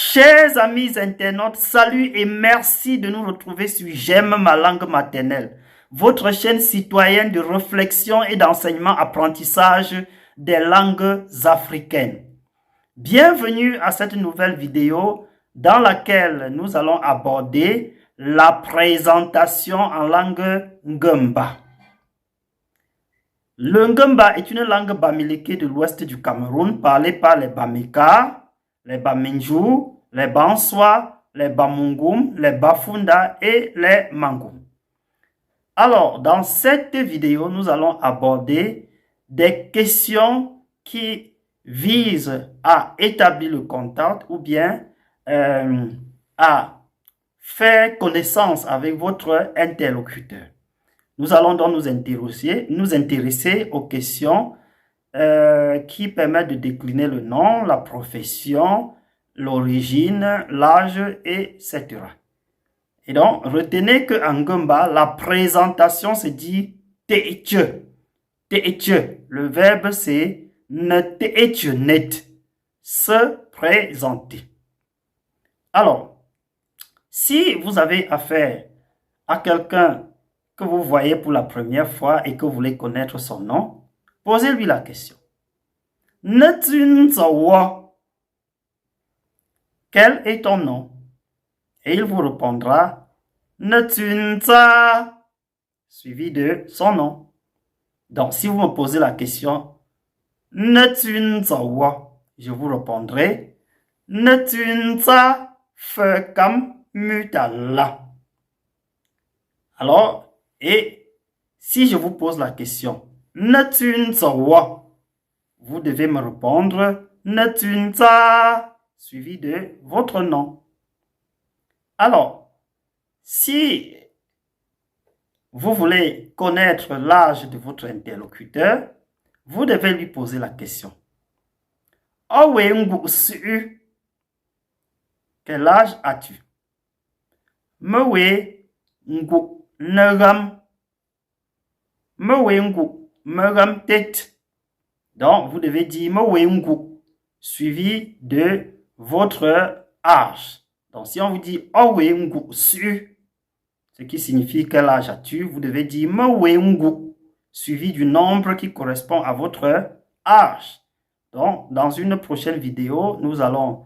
Chers amis internautes, salut et merci de nous retrouver sur J'aime ma langue maternelle, votre chaîne citoyenne de réflexion et d'enseignement-apprentissage des langues africaines. Bienvenue à cette nouvelle vidéo dans laquelle nous allons aborder la présentation en langue Ngumba. Le Ngumba est une langue bamileke de l'ouest du Cameroun parlée par les Bameka, les Bamenjou, les Banswa, les Bamungum, les Bafunda et les Mangum. Alors, dans cette vidéo, nous allons aborder des questions qui visent à établir le contact ou bien à faire connaissance avec votre interlocuteur. Nous allons donc nous intéresser aux questions qui permettent de décliner le nom, la profession, l'origine, l'âge, etc. Et donc, retenez qu'en Ngumba, la présentation se dit te'etche. Te'etche. Le verbe c'est ne te'etche net. Se présenter. Alors, si vous avez affaire à quelqu'un que vous voyez pour la première fois et que vous voulez connaître son nom, posez-lui la question. Quel est ton nom? Et il vous répondra suivi de son nom. Donc, si vous me posez la question je vous répondrai alors, et si je vous pose la question vous devez me répondre suivi de votre nom. Alors, si vous voulez connaître l'âge de votre interlocuteur, vous devez lui poser la question. Quel âge as-tu? Donc, vous devez dire suivi de votre âge. Donc, si on vous dit ce qui signifie quel âge as-tu, vous devez dire suivi du nombre qui correspond à votre âge. Donc, dans une prochaine vidéo, nous allons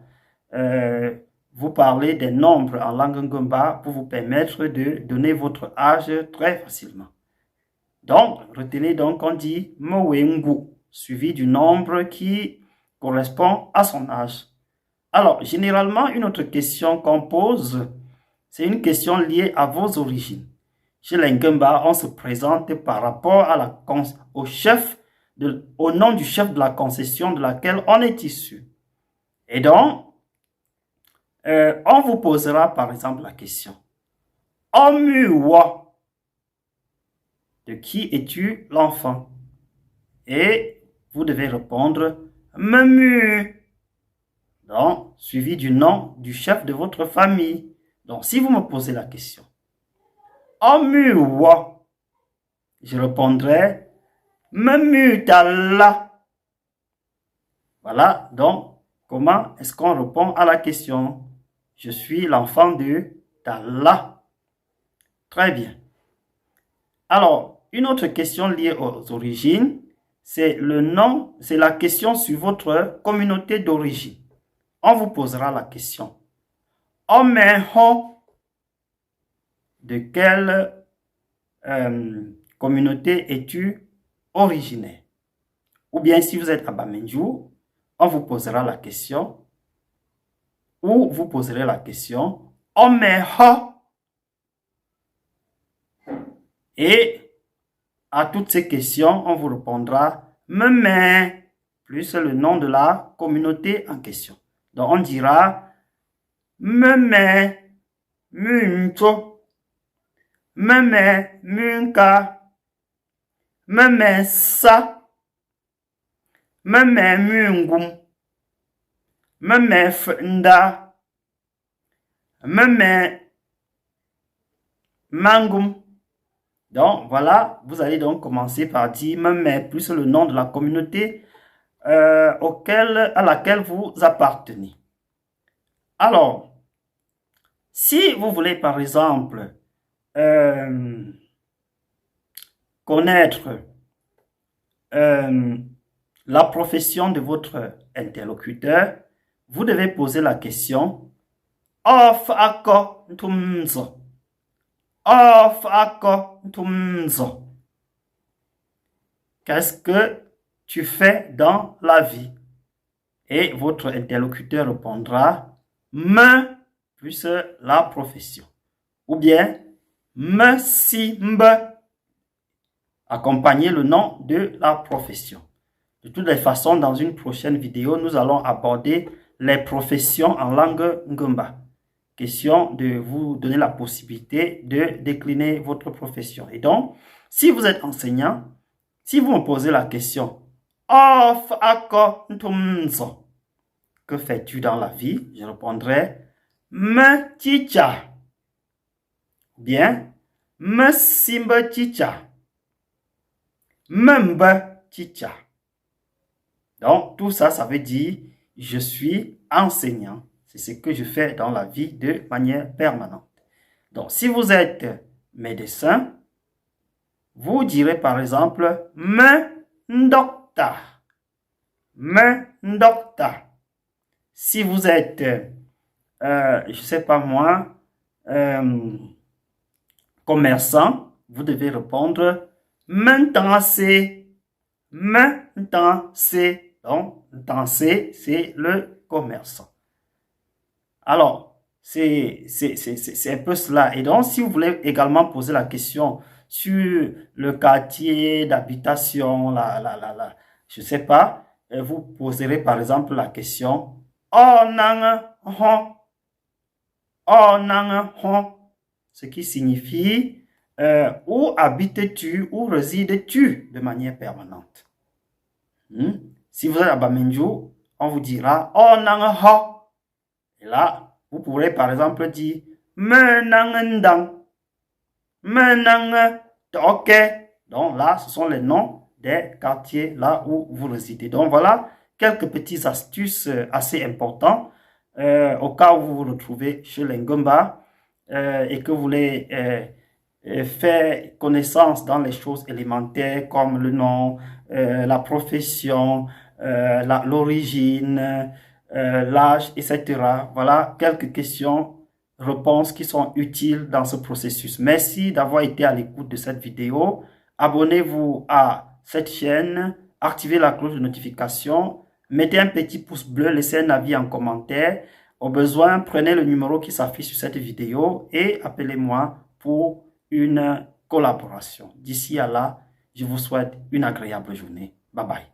vous parler des nombres en langue Ngumba pour vous permettre de donner votre âge très facilement. Donc, retenez donc qu'on dit suivi du nombre qui correspond à son âge. Alors, généralement, une autre question qu'on pose, c'est une question liée à vos origines. Chez les Ngumba, on se présente par rapport à au nom du chef de la concession de laquelle on est issu. Et donc, on vous posera par exemple la question. Omuwa, de qui es-tu l'enfant? Et vous devez répondre Memu. Donc, suivi du nom du chef de votre famille. Donc, si vous me posez la question, Omuwa, je répondrai Memu tala. Voilà, donc, comment est-ce qu'on répond à la question? Je suis l'enfant de Tala. Très bien. Alors, une autre question liée aux origines, c'est le nom, c'est la question sur votre communauté d'origine. On vous posera la question. Omeho, de quelle communauté es-tu originaire? Ou bien si vous êtes à Bamenjou, on vous posera la question. Ou vous poserez la question. Omeho. Et à toutes ces questions, on vous répondra Meme, plus le nom de la communauté en question. Donc, on dira Meme, Muncho, Meme, Munka, Meme, Sa, Meme, Mungum, Meme, Fnda, Meme, Mangum. Donc, voilà, vous allez donc commencer par dire Meme plus le nom de la communauté à laquelle vous appartenez. Alors, si vous voulez par exemple connaître la profession de votre interlocuteur, vous devez poser la question Of ako ntumzo. Of ako ntumzo. Qu'est-ce que tu fais dans la vie? Et votre interlocuteur répondra me plus la profession. Ou bien me si mbe, accompagner le nom de la profession. De toutes les façons, dans une prochaine vidéo, nous allons aborder les professions en langue Ngomba. Question de vous donner la possibilité de décliner votre profession. Et donc, si vous êtes enseignant, si vous me posez la question Of ako ntumzo, que fais-tu dans la vie? Je répondrai me chicha. Bien, me simba chicha. Me mba chicha. Donc, tout ça, ça veut dire je suis enseignant. C'est ce que je fais dans la vie de manière permanente. Donc, si vous êtes médecin, vous direz par exemple me docteur. Me docteur. Si vous êtes, je ne sais pas moi, commerçant, vous devez répondre maintenant c'est. Maintenant c'est. Donc, danser, c'est le commerçant. Alors, c'est un peu cela. Et donc, si vous voulez également poser la question sur le quartier d'habitation, je ne sais pas, vous poserez par exemple la question Oh nang hon, oh nang hon, ce qui signifie où habites-tu, où résides-tu de manière permanente. Si vous êtes à Bamenjou, on vous dira Oh nang ho. Et là, vous pourrez par exemple dire Menang. Ok. Donc là, ce sont les noms des quartiers là où vous résidez. Donc voilà quelques petites astuces assez importantes au cas où vous vous retrouvez chez les Ngomba et que vous voulez faire connaissance dans les choses élémentaires comme le nom, la profession, l'origine, l'âge, etc. Voilà quelques questions, réponses qui sont utiles dans ce processus. Merci d'avoir été à l'écoute de cette vidéo. Abonnez-vous à cette chaîne, activez la cloche de notification, mettez un petit pouce bleu, laissez un avis en commentaire. Au besoin, prenez le numéro qui s'affiche sur cette vidéo et appelez-moi pour une collaboration. D'ici à là, je vous souhaite une agréable journée. Bye bye.